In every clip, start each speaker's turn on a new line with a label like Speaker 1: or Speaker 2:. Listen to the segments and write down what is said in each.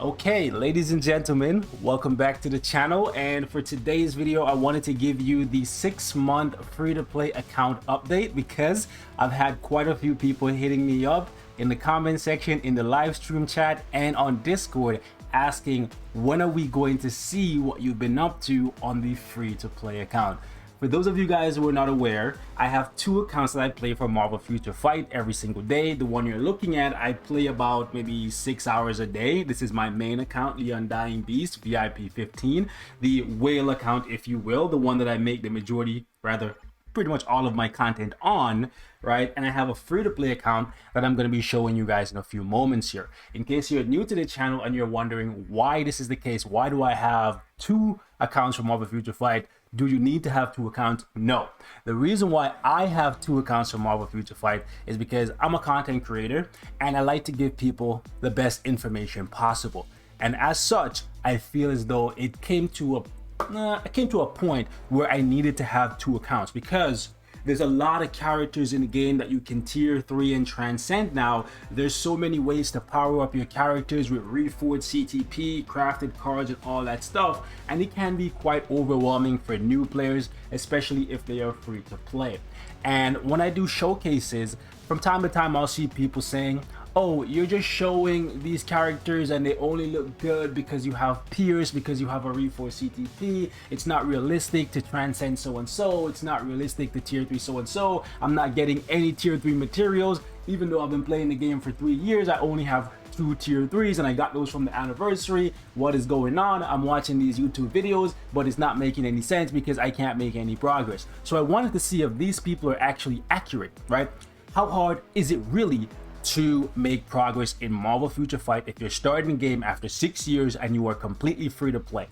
Speaker 1: Okay, ladies and gentlemen, welcome back to the channel, and for today's video I wanted to give you the 6-month free-to-play account update because I've had quite a few people hitting me up in the comment section, in the live stream chat, and on Discord asking when are we going to see what you've been up to on the free-to-play account. For those of you guys who are not aware, I have two accounts that I play for Marvel Future Fight every single day. The one you're looking at, I play about maybe 6 hours a day. This is my main account, the Undying Beast, VIP 15. The whale account, if you will, the one that I make the majority, rather pretty much all of my content on, right? And I have a free-to-play account that I'm going to be showing you guys in a few moments here. In case you're new to the channel and you're wondering why this is the case, why do I have two accounts for Marvel Future Fight? Do you need to have two accounts? No. The reason why I have two accounts for Marvel Future Fight is because I'm a content creator and I like to give people the best information possible. And as such, I feel as though it came to a point where I needed to have two accounts because there's a lot of characters in the game that you can tier 3 and transcend now. There's so many ways to power up your characters with reforged CTP, crafted cards, and all that stuff. And it can be quite overwhelming for new players, especially if they are free to play. And when I do showcases, from time to time I'll see people saying, oh, you're just showing these characters and they only look good because you have peers, because you have a reforged CTP. It's not realistic to transcend so-and-so. It's not realistic to tier 3 so-and-so. I'm not getting any tier 3 materials. Even though I've been playing the game for 3 years, I only have 2 tier 3s and I got those from the anniversary. What is going on? I'm watching these YouTube videos, but it's not making any sense because I can't make any progress. So I wanted to see if these people are actually accurate, right? How hard is it really to make progress in Marvel Future Fight if you're starting the game after 6 years and you are completely free to play?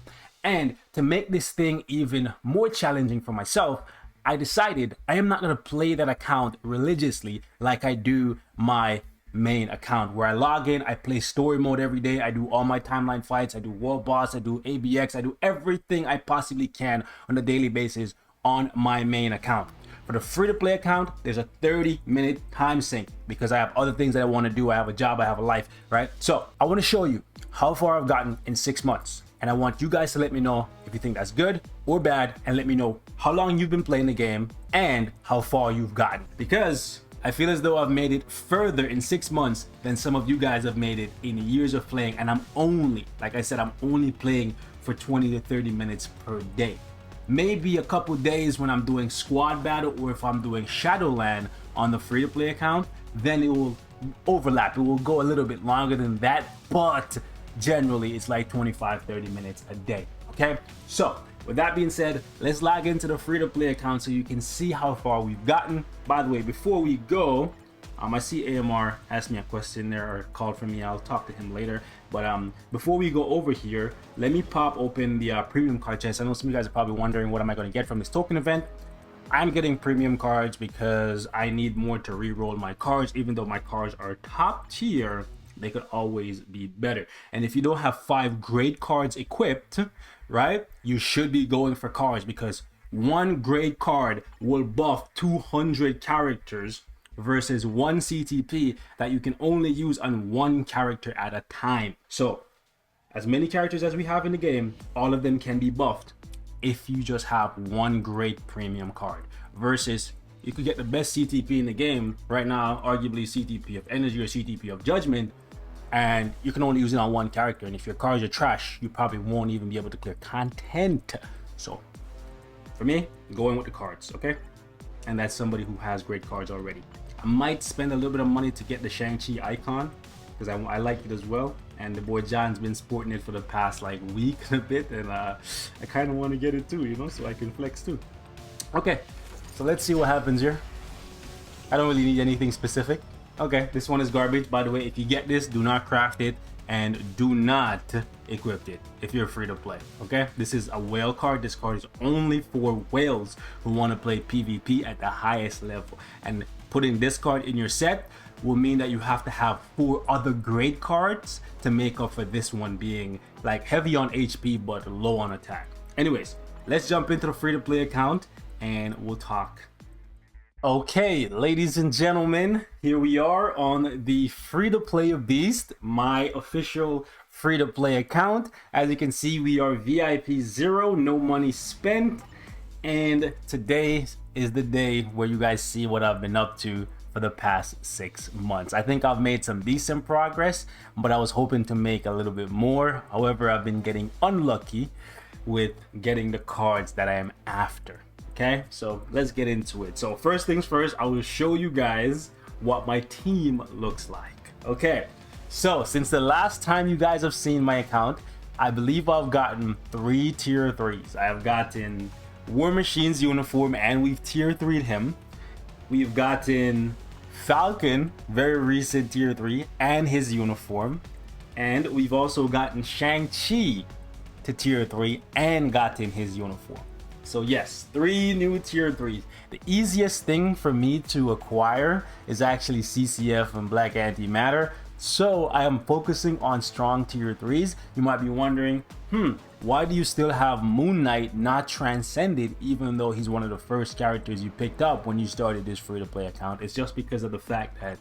Speaker 1: And to make this thing even more challenging for myself, I decided I am not going to play that account religiously like I do my main account, where I log in, I play story mode every day, I do all my timeline fights, I do world boss, I do ABX, I do everything I possibly can on a daily basis on my main account. For the free-to-play account, there's a 30-minute time sink because I have other things that I want to do. I have a job, I have a life, right? So I want to show you how far I've gotten in 6 months. And I want you guys to let me know if you think that's good or bad, and let me know how long you've been playing the game and how far you've gotten. Because I feel as though I've made it further in 6 months than some of you guys have made it in years of playing. And I'm only, like I said, I'm only playing for 20 to 30 minutes per day. Maybe a couple days when I'm doing squad battle or if I'm doing Shadowland on the free-to-play account, then it will overlap. It will go a little bit longer than that, but generally it's like 25-30 minutes a day. Okay, so with that being said, let's log into the free-to-play account so you can see how far we've gotten. By the way, before we go, I see AMR asked me a question there or called for me. I'll talk to him later. But before we go over here, let me pop open the premium card chest. I know some of you guys are probably wondering what am I going to get from this token event. I'm getting premium cards because I need more to re-roll my cards. Even though my cards are top tier, they could always be better. And if you don't have 5 great cards equipped, right, you should be going for cards because one great card will buff 200 characters versus 1 CTP that you can only use on 1 character at a time. So as many characters as we have in the game, all of them can be buffed if you just have 1 great premium card, versus you could get the best CTP in the game right now, arguably CTP of Energy or CTP of Judgment, and you can only use it on 1 character. And if your cards are trash, you probably won't even be able to clear content. So for me, going with the cards, okay? And that's somebody who has great cards already. I might spend a little bit of money to get the Shang-Chi icon because I like it as well, and the boy John's been sporting it for the past like week and a bit, and I kind of want to get it too, you know, so I can flex too. Okay, so let's see what happens here. I don't really need anything specific. Okay, this one is garbage. By the way, if you get this, do not craft it and do not equip it if you're free to play. Okay, this is a whale card. This card is only for whales who want to play PvP at the highest level, and putting this card in your set will mean that you have to have 4 other great cards to make up for this one being like heavy on HP but low on attack. Anyways, let's jump into the free to play account and we'll talk. Okay, ladies and gentlemen, here we are on the free-to-play Beast, my official free-to-play account. As you can see, we are VIP 0, no money spent. And today is the day where you guys see what I've been up to for the past 6 months. I think I've made some decent progress, but I was hoping to make a little bit more. However, I've been getting unlucky with getting the cards that I am after. Okay, so let's get into it. So first things first, I will show you guys what my team looks like. Okay, so since the last time you guys have seen my account, I believe I've gotten 3 tier 3s. I have gotten War Machine's uniform and we've tier 3'd him. We've gotten Falcon, very recent tier 3, and his uniform. And we've also gotten Shang-Chi to tier 3 and gotten his uniform. So yes, 3 new tier 3s. The easiest thing for me to acquire is actually CCF and Black Antimatter. So I am focusing on strong tier 3s. You might be wondering, why do you still have Moon Knight not transcended even though he's one of the first characters you picked up when you started this free-to-play account? It's just because of the fact that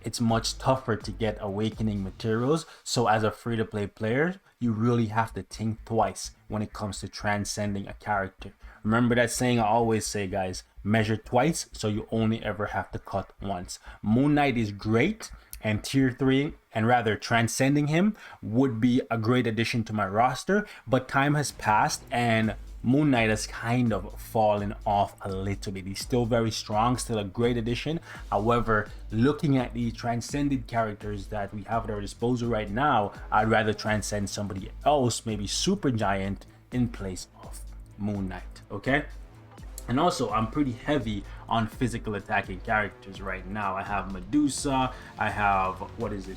Speaker 1: it's much tougher to get awakening materials. So as a free-to-play player, you really have to think twice when it comes to transcending a character. Remember that saying I always say, guys, measure twice so you only ever have to cut once. Moon Knight is great, and tier 3, and rather transcending him, would be a great addition to my roster, but time has passed and Moon Knight has kind of fallen off a little bit. He's still very strong, still a great addition. However, looking at the transcended characters that we have at our disposal right now, I'd rather transcend somebody else, maybe Supergiant, in place of Moon Knight, okay? And also, I'm pretty heavy on physical attacking characters right now. I have Medusa, I have,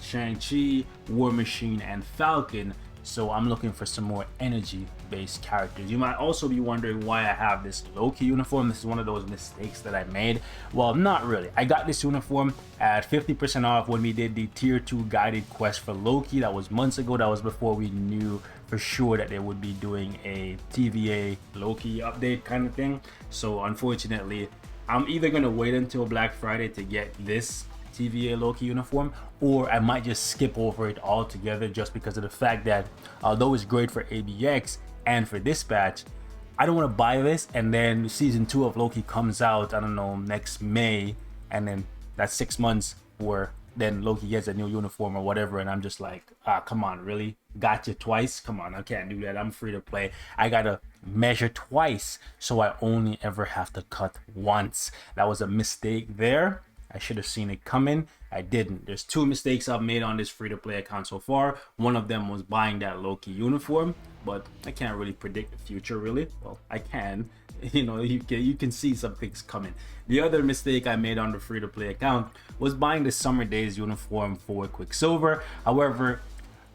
Speaker 1: Shang-Chi, War Machine, and Falcon. So I'm looking for some more energy-based characters. You might also be wondering why I have this Loki uniform. This is one of those mistakes that I made. Well, not really. I got this uniform at 50% off when we did the tier 2 guided quest for Loki. That was months ago. That was before we knew for sure that they would be doing a TVA Loki update kind of thing. So unfortunately, I'm either going to wait until Black Friday to get this TVA Loki uniform, or I might just skip over it altogether just because of the fact that although it's great for ABX and for Dispatch, I don't want to buy this and then season 2 of Loki comes out, I don't know, next May, and then that's 6 months where then Loki gets a new uniform or whatever, and I'm just like, come on, really? Got you twice? Come on, I can't do that. I'm free to play. I gotta measure twice so I only ever have to cut once. That was a mistake there. I should have seen it coming. I didn't. There's 2 mistakes I've made on this free-to-play account so far. One of them was buying that Loki uniform, but I can't really predict the future, really. Well, I can. You know, you can see some things coming. The other mistake I made on the free-to-play account was buying the Summer Days uniform for Quicksilver. However,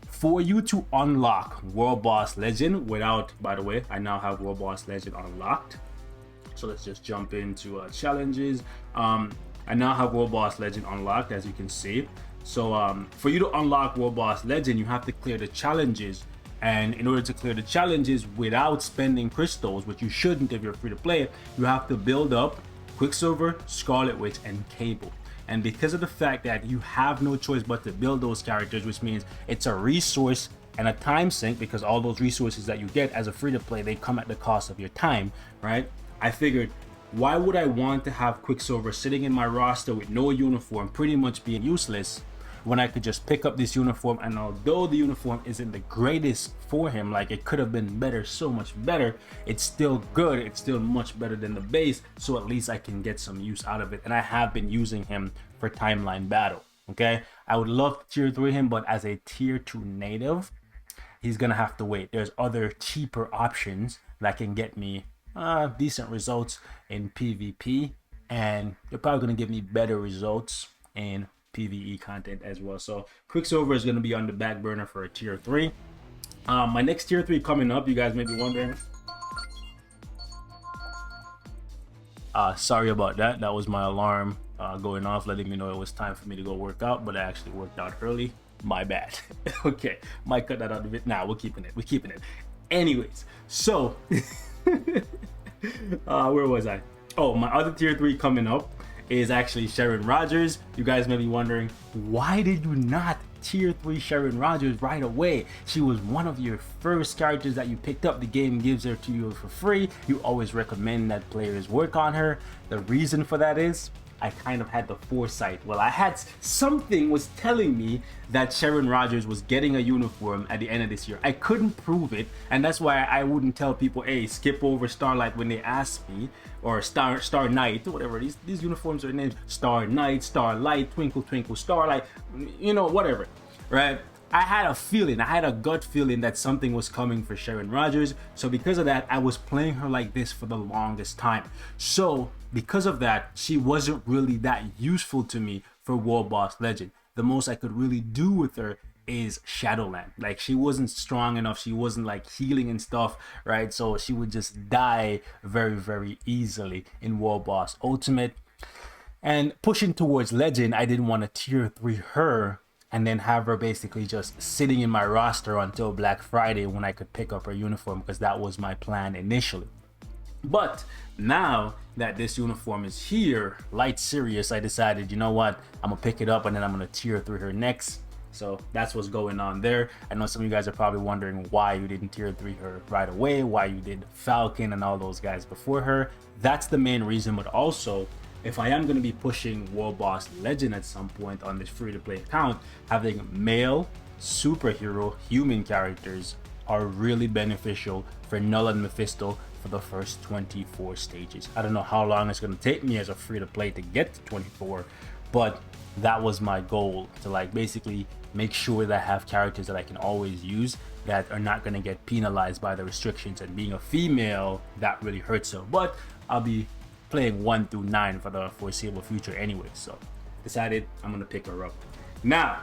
Speaker 1: for you to unlock World Boss Legend without, by the way, I now have World Boss Legend unlocked. So let's just jump into challenges. I now have World Boss Legend unlocked, as you can see. So for you to unlock World Boss Legend, you have to clear the challenges. And in order to clear the challenges without spending crystals, which you shouldn't if you're free to play, you have to build up Quicksilver, Scarlet Witch, and Cable. And because of the fact that you have no choice but to build those characters, which means it's a resource and a time sink, because all those resources that you get as a free to play, they come at the cost of your time, right? I figured, why would I want to have Quicksilver sitting in my roster with no uniform, pretty much being useless, when I could just pick up this uniform? And although the uniform isn't the greatest for him, like it could have been better, so much better, it's still good. It's still much better than the base, so at least I can get some use out of it. And I have been using him for timeline battle, okay? I would love to tier 3 him, but as a tier 2 native, he's gonna have to wait. There's other cheaper options that can get me decent results in PvP, and they're probably going to give me better results in PvE content as well. So Quicksilver is going to be on the back burner for a tier 3. My next tier 3 coming up, you guys may be wondering. Sorry about that. That was my alarm going off, letting me know it was time for me to go work out, but I actually worked out early. My bad. Okay, might cut that out a bit. Nah, we're keeping it. Anyways, so where was I? Oh, my other tier 3 coming up is actually Sharon Rogers. You guys may be wondering, why did you not tier 3 Sharon Rogers right away? She was one of your first characters that you picked up. The game gives her to you for free. You always recommend that players work on her. The reason for that is I kind of had the foresight. Well, I had something was telling me that Sharon Rogers was getting a uniform at the end of this year. I couldn't prove it, and that's why I wouldn't tell people, hey, skip over Starlight when they ask me, or Star Knight, whatever. These uniforms are named Star Knight, Starlight, Twinkle Twinkle Starlight, you know, whatever, right? I had a feeling, I had a gut feeling that something was coming for Sharon Rogers. So because of that, I was playing her like this for the longest time. So because of that, she wasn't really that useful to me for World Boss Legend. The most I could really do with her is Shadowland. Like, she wasn't strong enough. She wasn't like healing and stuff, right? So she would just die very, very easily in World Boss Ultimate. And pushing towards Legend, I didn't want to tier 3 her and then have her basically just sitting in my roster until Black Friday when I could pick up her uniform, because that was my plan initially. But now that this uniform is here, Light Sirius, I decided, you know what, I'm gonna pick it up and then I'm gonna tier 3 her next. So that's what's going on there. I know some of you guys are probably wondering why you didn't tier 3 her right away, why you did Falcon and all those guys before her. That's the main reason, but also, if I am going to be pushing World Boss Legend at some point on this free-to-play account, having male superhero human characters are really beneficial for Null and Mephisto for the first 24 stages. I don't know how long it's going to take me as a free-to-play to get to 24, but that was my goal, to like basically make sure that I have characters that I can always use that are not going to get penalized by the restrictions, and being a female, that really hurts her. But I'll be playing 1 through 9 for the foreseeable future anyway, so decided I'm gonna pick her up. Now,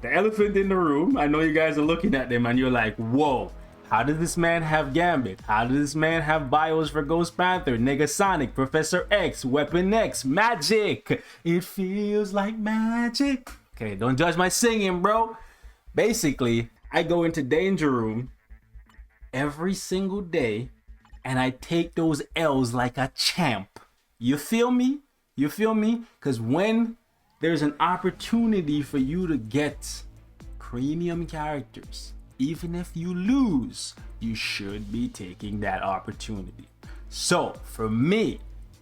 Speaker 1: the elephant in the room, I know you guys are looking at them and you're like, whoa, how does this man have Gambit? How does this man have bios for Ghost Panther, Negasonic, Professor X, Weapon X, Magic? It feels like magic. Okay, don't judge my singing, bro. Basically, I go into Danger Room every single day and I take those L's like a champ. You feel me? You feel me? Because when there's an opportunity for you to get premium characters, even if you lose, you should be taking that opportunity. So for me,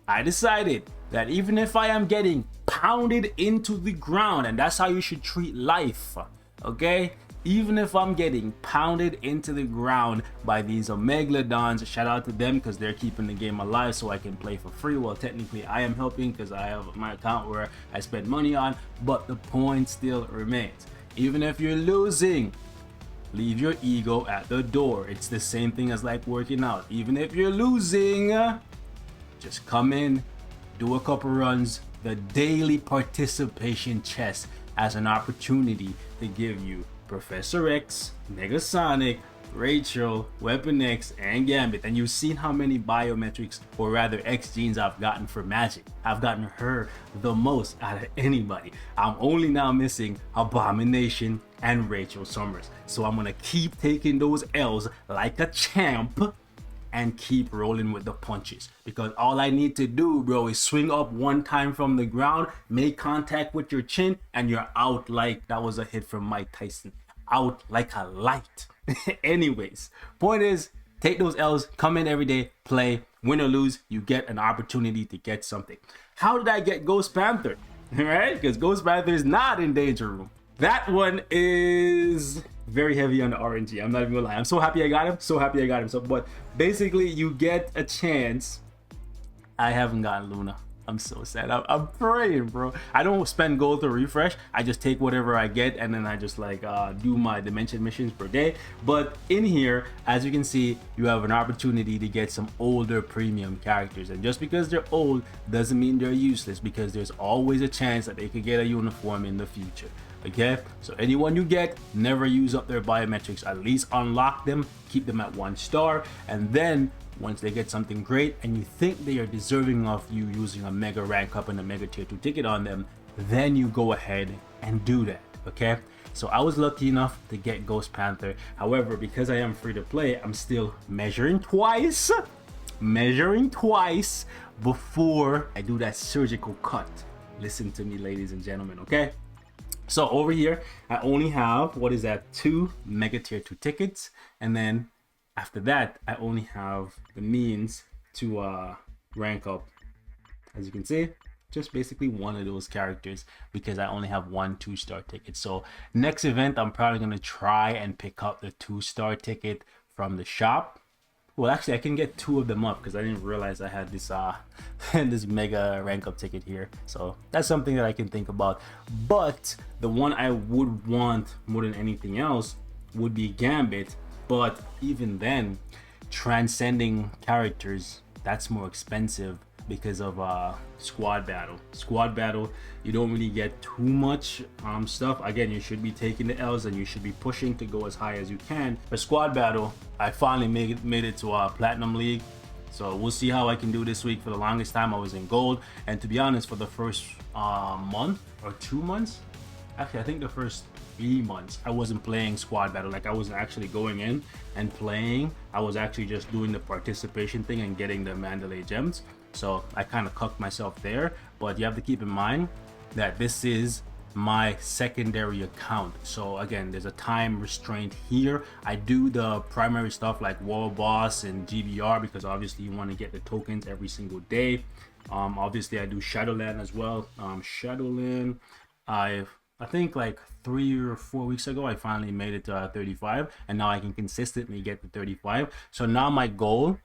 Speaker 1: I decided that even if I am getting pounded into the ground, and that's how you should treat life, okay? Even if I'm getting pounded into the ground by these Omegalodons, shout out to them because they're keeping the game alive so I can play for free. Well, technically I am helping because I have my account where I spend money on, but the point still remains. Even if you're losing, leave your ego at the door. It's the same thing as like working out. Even if you're losing, just come in, do a couple runs. The daily participation chest as an opportunity to give you Professor X, Negasonic, Rachel, Weapon X, and Gambit. And you've seen how many biometrics, or rather X genes, I've gotten for Magic. I've gotten her the most out of anybody. I'm only now missing Abomination and Rachel Summers. So I'm gonna keep taking those L's like a champ and keep rolling with the punches, because all I need to do, bro, is swing up one time from the ground, make contact with your chin, and you're out. Like that was a hit from Mike Tyson, out like a light. Anyways, point is, take those L's, come in every day, play, win or lose, you get an opportunity to get something. How did I get Ghost Panther? Right, because Ghost Panther is not in Danger Room. That one is very heavy on the RNG. I'm not even gonna lie. I'm so happy I got him. So happy I got him. So, but basically, you get a chance. I haven't gotten Luna. I'm so sad. I'm praying, bro. I don't spend gold to refresh. I just take whatever I get and then I just like do my dimension missions per day. But in here, as you can see, you have an opportunity to get some older premium characters. And just because they're old doesn't mean they're useless, because there's always a chance that they could get a uniform in the future. Okay, so anyone you get, never use up their biometrics. At least unlock them, keep them at 1 star, and then once they get something great and you think they are deserving of you using a mega rank up and a mega tier 2 ticket on them, then you go ahead and do that. Okay, so I was lucky enough to get Ghost Panther. However, because I am free to play, I'm still measuring twice before I do that surgical cut. Listen to me, ladies and gentlemen, okay? So over here, I only have, what is that, 2 mega tier 2 tickets. And then after that, I only have the means to rank up, as you can see, just basically one of those characters, because I only have 1 2-star ticket. So next event, I'm probably going to try and pick up the 2-star ticket from the shop. Well, actually, I can get 2 of them up because I didn't realize I had this this mega rank up ticket here. So that's something that I can think about. But the one I would want more than anything else would be Gambit. But even then, transcending characters, that's more expensive because of squad battle. You don't really get too much stuff. Again, you should be taking the L's and you should be pushing to go as high as you can. For squad battle, I finally made it to Platinum League, so we'll see how I can do this week. For the longest time I was in gold, and to be honest, for the first month or 2 months, actually I think the first 3 months, I wasn't playing squad battle. Like, I wasn't actually going in and playing. I was actually just doing the participation thing and getting the Mandalay gems. So I kind of cucked myself there. But you have to keep in mind that this is my secondary account. So again, there's a time restraint here. I do the primary stuff like World Boss and GBR because obviously you want to get the tokens every single day. Obviously I do Shadowland as well. Shadowland, I think like 3 or 4 weeks ago, I finally made it to 35, and now I can consistently get to 35. So now my goal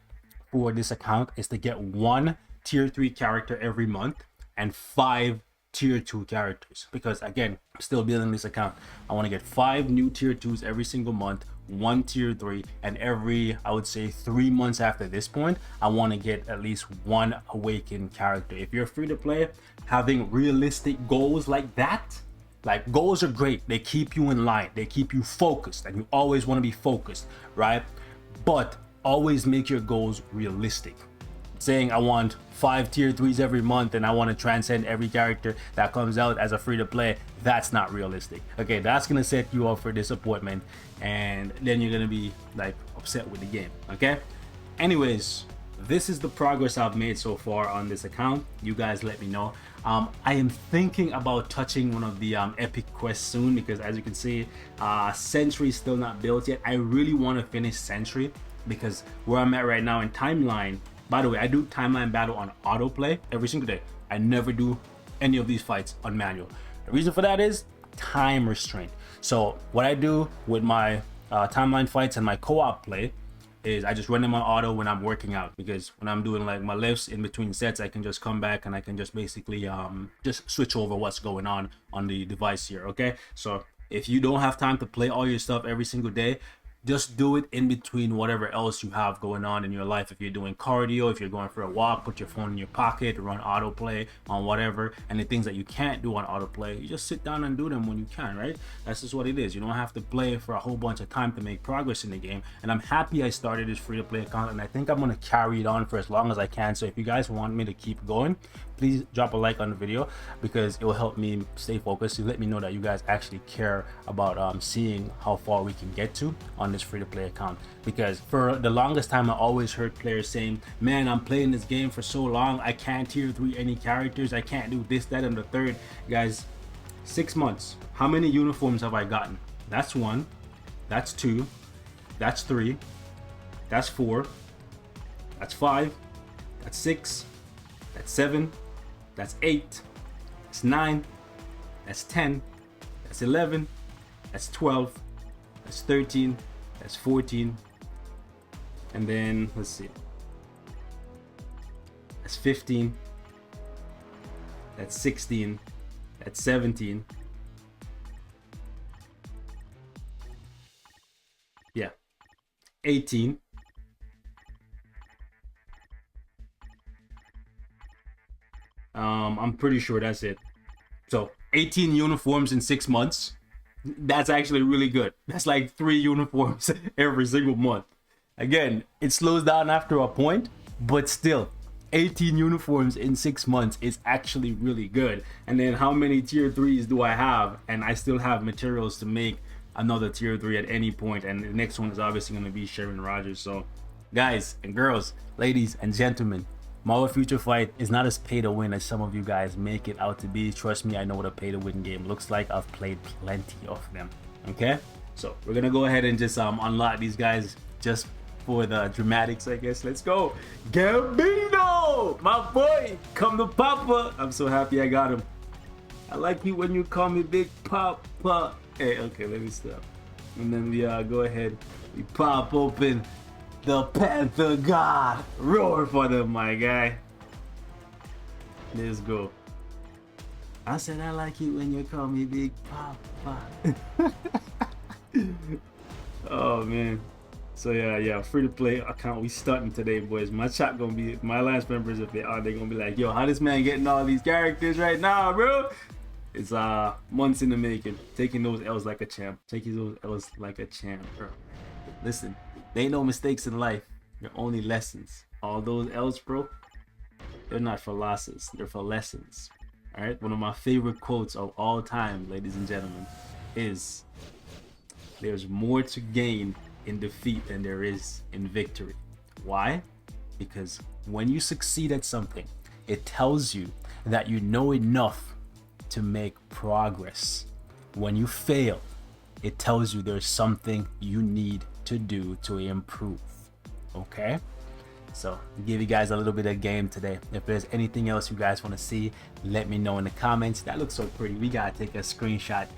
Speaker 1: for this account is to get 1 tier 3 character every month and 5 tier 2 characters, because again, I'm still building this account. I want to get 5 new tier 2s every single month, 1 tier 3, and every, I would say, 3 months after this point, I want to get at least 1 awakened character. If you're free to play, having realistic goals like that, like, goals are great. They keep you in line, they keep you focused, and you always want to be focused, right? But always make your goals realistic. Saying I want 5 tier 3s every month and I want to transcend every character that comes out as a free to play, that's not realistic. Okay, that's gonna set you up for disappointment, and then you're gonna be like upset with the game. Okay, anyways, this is the progress I've made so far on this account. You guys let me know. I am thinking about touching one of the epic quests soon, because as you can see, Sentry is still not built yet. I really want to finish Sentry, because where I'm at right now in timeline, by the way, I do timeline battle on autoplay every single day. I never do any of these fights on manual. The reason for that is time restraint. So what I do with my timeline fights and my co-op play is I just run them on auto when I'm working out, because when I'm doing like my lifts in between sets, I can just come back and I can just basically just switch over what's going on the device here. Okay, so if you don't have time to play all your stuff every single day, just do it in between whatever else you have going on in your life. If you're doing cardio, if you're going for a walk, put your phone in your pocket, run autoplay on whatever. And the things that you can't do on autoplay, you just sit down and do them when you can, right? That's just what it is. You don't have to play for a whole bunch of time to make progress in the game. And I'm happy I started this free to play account, and I think I'm going to carry it on for as long as I can. So if you guys want me to keep going, please drop a like on the video, because it will help me stay focused. You let me know that you guys actually care about seeing how far we can get to on this free to play account. Because for the longest time, I always heard players saying, man, I'm playing this game for so long, I can't tier 3 any characters, I can't do this, that, and the third. Guys, 6 months, how many uniforms have I gotten? That's 1, that's 2, that's 3, that's 4, that's 5, that's 6, that's 7, that's 8, that's 9, that's 10, that's 11, that's 12, that's 13, that's 14, and then let's see, that's 15, that's 16, that's 17, yeah, 18, I'm pretty sure that's it. So 18 uniforms in 6 months. That's actually really good. That's like 3 uniforms every single month. Again, it slows down after a point, but still 18 uniforms in 6 months is actually really good. And then how many tier 3s do I have? And I still have materials to make another tier 3 at any point. And the next one is obviously going to be Sharon Rogers. So guys and girls, ladies and gentlemen, Marvel Future Fight is not as pay to win as some of you guys make it out to be. Trust me, I know what a pay to win game looks like. I've played plenty of them. Okay, so we're gonna go ahead and just unlock these guys just for the dramatics, I guess. Let's go. Gambino, my boy, come to Papa. I'm so happy I got him. I like you when you call me Big Papa. Hey, okay, let me stop. And then we go ahead, we pop open the Panther God. Roar for them, my guy. Let's go. I said I like you when you call me Big Papa. Oh man. So yeah, free to play account. We starting today, boys. My chat gonna be, my last members, if they are, they gonna be like, yo, how this man getting all these characters right now, bro? It's months in the making. Taking those L's like a champ. Taking those L's like a champ, bro. Listen, there ain't no mistakes in life. They're only lessons. All those L's, bro, they're not for losses. They're for lessons. All right. One of my favorite quotes of all time, ladies and gentlemen, is, "There's more to gain in defeat than there is in victory." Why? Because when you succeed at something, it tells you that you know enough to make progress. When you fail, it tells you there's something you need to do to improve. Okay? So, give you guys a little bit of game today. If there's anything else you guys want to see, let me know in the comments. That looks so pretty. We gotta take a screenshot.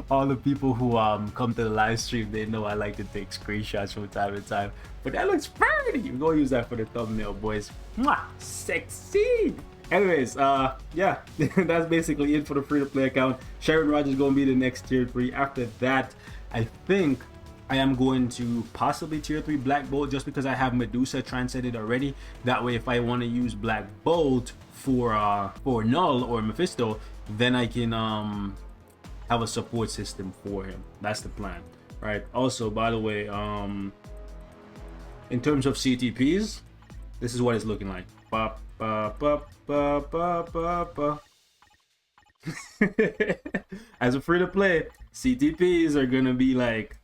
Speaker 1: All the people who come to the live stream, they know I like to take screenshots from time to time. But that looks pretty. We're gonna use that for the thumbnail, boys. Mwah! Sexy! Anyways, yeah, that's basically it for the free-to-play account. Sharon Rogers is gonna be the next tier 3. After that, I think I am going to possibly tier 3 Black Bolt, just because I have Medusa transcended already. That way, if I want to use Black Bolt for Null or Mephisto, then I can have a support system for him. That's the plan, right? Also, by the way, in terms of CTPs, this is what it's looking like. Ba, ba, ba, ba, ba, ba, ba. As a free to play, CTPs are gonna be like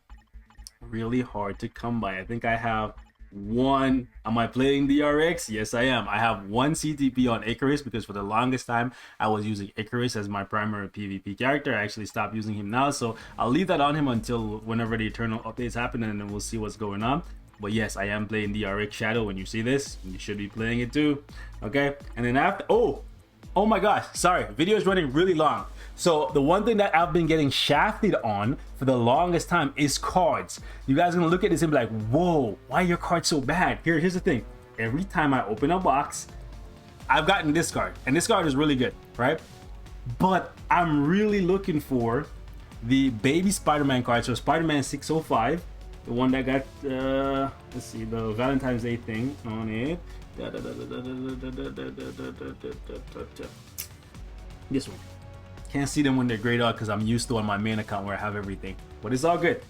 Speaker 1: really hard to come by. I think I have one. Am I playing DRX? Yes, I am. I have one CTP on Icarus, because for the longest time I was using Icarus as my primary PvP character. I actually stopped using him now, so I'll leave that on him until whenever the Eternal updates happen, and then we'll see what's going on. But yes, I am playing DRX Shadow. When you see this, you should be playing it too. Okay, and then after, oh my gosh, sorry, video is running really long. So the one thing that I've been getting shafted on for the longest time is cards. You guys are gonna look at this and be like, whoa, why are your cards so bad? Here's the thing. Every time I open a box, I've gotten this card, and this card is really good, right? But I'm really looking for the baby Spider-Man card. So Spider-Man 605, the one that got, let's see, the Valentine's Day thing on it. This one. Can't see them when they're grayed out because I'm used to on my main account where I have everything. But it's all good,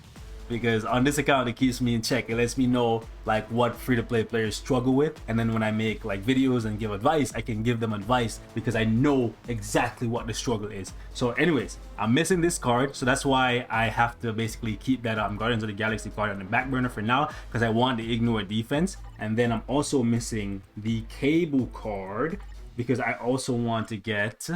Speaker 1: because on this account it keeps me in check. It lets me know like what free-to-play players struggle with, and then when I make like videos and give advice, I can give them advice because I know exactly what the struggle is. So anyways, I'm missing this card, so that's why I have to basically keep that Guardians of the Galaxy card on the back burner for now, because I want the ignore defense. And then I'm also missing the Cable card because I also want to get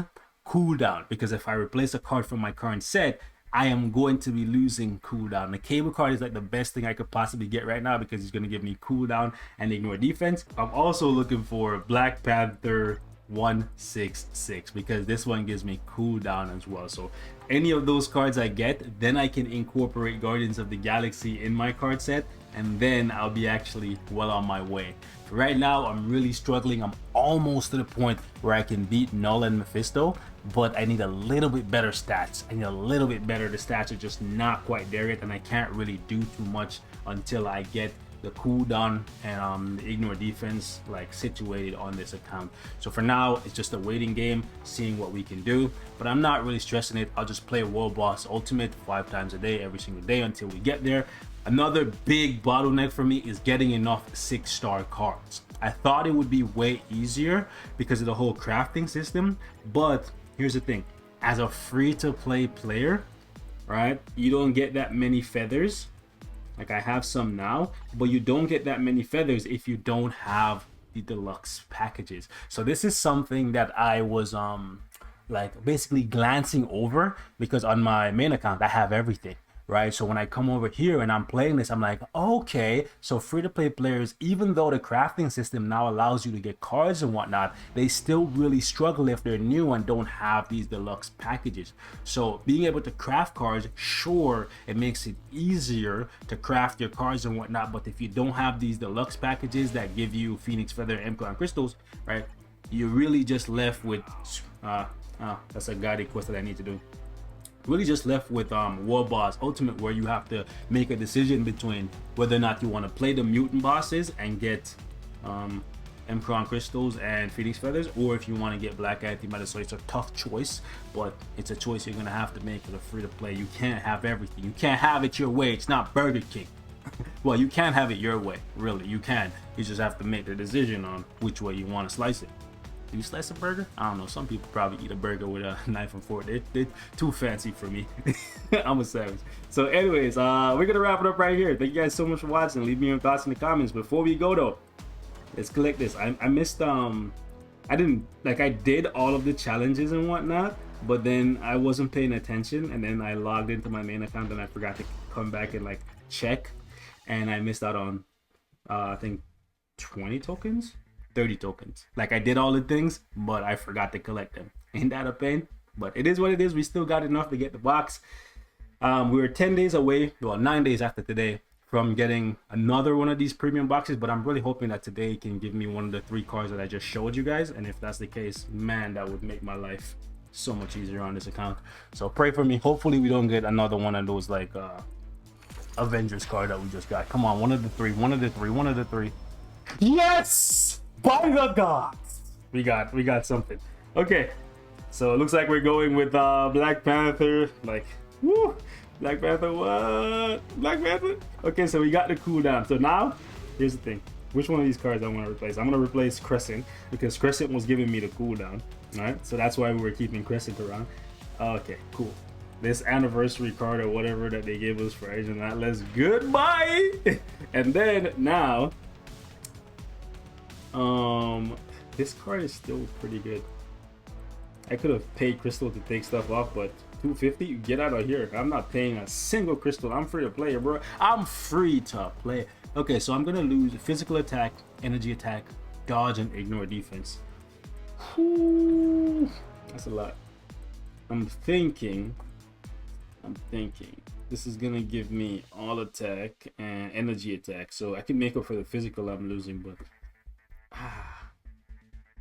Speaker 1: cooldown, because if I replace a card from my current set, I am going to be losing cooldown. The Cable card is like the best thing I could possibly get right now, because it's going to give me cooldown and ignore defense. I'm also looking for Black Panther 166, because this one gives me cooldown as well. So any of those cards I get, then I can incorporate Guardians of the Galaxy in my card set, and then I'll be actually well on my way. Right now, I'm really struggling. I'm almost to the point where I can beat Null and Mephisto, but I need a little bit better stats. I need a little bit better. The stats are just not quite there yet, and I can't really do too much until I get the cooldown and the ignore defense like situated on this account. So for now, it's just a waiting game, seeing what we can do, but I'm not really stressing it. I'll just play World Boss Ultimate 5 times a day, every single day until we get there. Another big bottleneck for me is getting enough 6-star cards. I thought it would be way easier because of the whole crafting system, but here's the thing. As a free-to-play player, right, you don't get that many feathers. Like I have some now, but you don't get that many feathers if you don't have the deluxe packages. So this is something that I was like basically glancing over, because on my main account I have everything, right? So when I come over here and I'm playing this, I'm like, okay, so free-to-play players, even though the crafting system now allows you to get cards and whatnot, they still really struggle if they're new and don't have these deluxe packages. So being able to craft cards, sure, it makes it easier to craft your cards and whatnot, but if you don't have these deluxe packages that give you Phoenix Feather and M-Crown crystals, right, you're really just left with that's a guided quest that I need to do. Really just left with War Boss Ultimate, where you have to make a decision between whether or not you want to play the mutant bosses and get M-Crown crystals and Phoenix Feathers, or if you want to get Black Antimatter. So it's a tough choice, but it's a choice you're gonna have to make as a free to play. You can't have everything. You can't have it your way. It's not Burger King. Well, you can have it your way, really. You can. You just have to make the decision on which way you want to slice it. Do you slice a burger? I don't know. Some people probably eat a burger with a knife and fork. They're too fancy for me. I'm a savage. So anyways, we're going to wrap it up right here. Thank you guys so much for watching. Leave me your thoughts in the comments. Before we go, though, let's collect this. I missed, I did all of the challenges and whatnot, but then I wasn't paying attention. And then I logged into my main account and I forgot to come back and, like, check. And I missed out on, I think, 20 tokens? 30 tokens. Like, I did all the things, but I forgot to collect them. Ain't that a pain? But it is what it is. We still got enough to get the box. We were 10 days away, well, 9 days after today, from getting another one of these premium boxes. But I'm really hoping that today can give me one of the 3 cards that I just showed you guys. And if that's the case, man, that would make my life so much easier on this account. So pray for me. Hopefully we don't get another one of those, like, Avengers card that we just got. Come on, one of the 3, one of the 3, one of the 3. Yes! By the gods, we got something. Okay, so it looks like we're going with Black Panther. Like, woo, Black Panther. What? Black Panther. Okay, so we got the cooldown. So now, here's the thing. Which one of these cards I want to replace? I'm gonna replace Crescent, because Crescent was giving me the cooldown. All right, so that's why we were keeping Crescent around. Okay, cool. This anniversary card or whatever that they gave us for Asian Atlas. Goodbye. And then now. This card is still pretty good. I could have paid Crystal to take stuff off, but 250, you get out of here. I'm not paying a single Crystal. I'm free to play, bro. I'm free to play. Okay, so I'm gonna lose physical attack, energy attack, dodge, and ignore defense. Whew, that's a lot. I'm thinking this is gonna give me all attack and energy attack, so I can make up for the physical I'm losing. But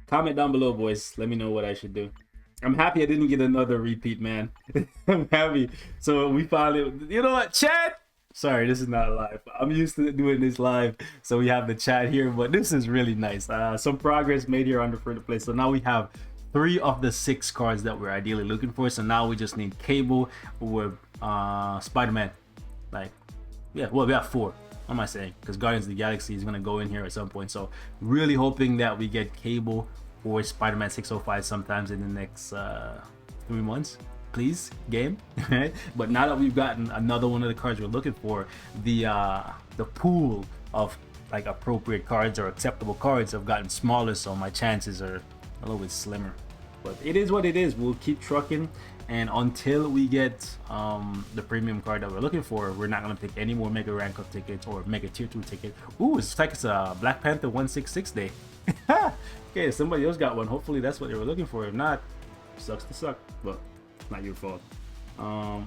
Speaker 1: comment down below, boys. Let me know what I should do. I'm happy I didn't get another repeat, man. I'm happy. So we finally, you know what, chat? Sorry, this is not live. I'm used to doing this live, so we have the chat here, but this is really nice. Some progress made here on the free to play. So now we have 3 of the 6 cards that we're ideally looking for. So now we just need Cable with Spider-Man. Like, yeah, well, we have 4. What am I saying? Because Guardians of the Galaxy is going to go in here at some point. So really hoping that we get Cable or Spider-Man 605 sometimes in the next 3 months. Please, game. But now that we've gotten another one of the cards we're looking for, the pool of like appropriate cards or acceptable cards have gotten smaller, so my chances are a little bit slimmer. But it is what it is. We'll keep trucking, and until we get the premium card that we're looking for, we're not gonna pick any more mega rank up tickets or mega tier 2 ticket. Ooh, it's like it's a Black Panther 166 day. Okay, somebody else got one. Hopefully that's what they were looking for. If not, sucks to suck, but not your fault.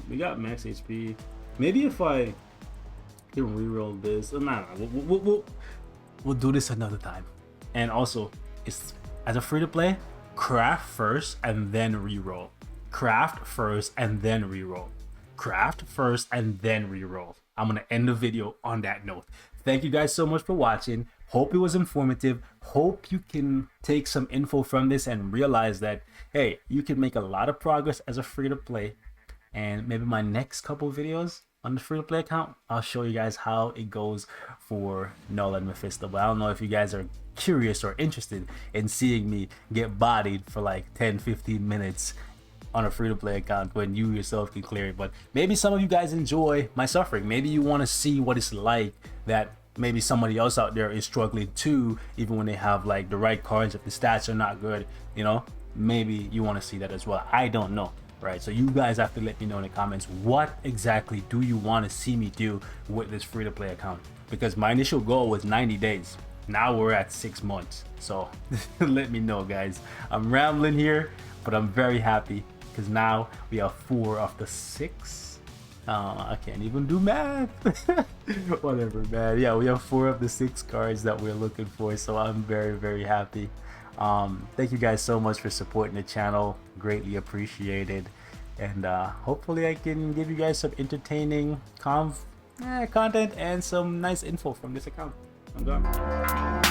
Speaker 1: We got max HP. Maybe if I can reroll this, we'll do this another time. And also, it's as a free to play, craft first and then reroll. Craft first and then reroll. Craft first and then reroll. I'm gonna end the video on that note. Thank you guys so much for watching. Hope it was informative. Hope you can take some info from this and realize that, hey, you can make a lot of progress as a free to play. And maybe my next couple videos on the free to play account, I'll show you guys how it goes for Null and Mephisto. But I don't know if you guys are curious or interested in seeing me get bodied for like 10-15 minutes on a free to play account when you yourself can clear it. But maybe some of you guys enjoy my suffering. Maybe you want to see what it's like that maybe somebody else out there is struggling too, even when they have like the right cards. If the stats are not good, you know, maybe you want to see that as well. I don't know, right? So you guys have to let me know in the comments, what exactly do you want to see me do with this free-to-play account? Because my initial goal was 90 days. Now we're at 6 months. So let me know, guys. I'm rambling here, but I'm very happy because now we have 4 of the 6. I can't even do math. Whatever, man. Yeah, we have 4 of the 6 cards that we're looking for, so I'm very, very happy. Thank you guys so much for supporting the channel. Greatly appreciated. And hopefully I can give you guys some entertaining content and some nice info from this account. I'm done.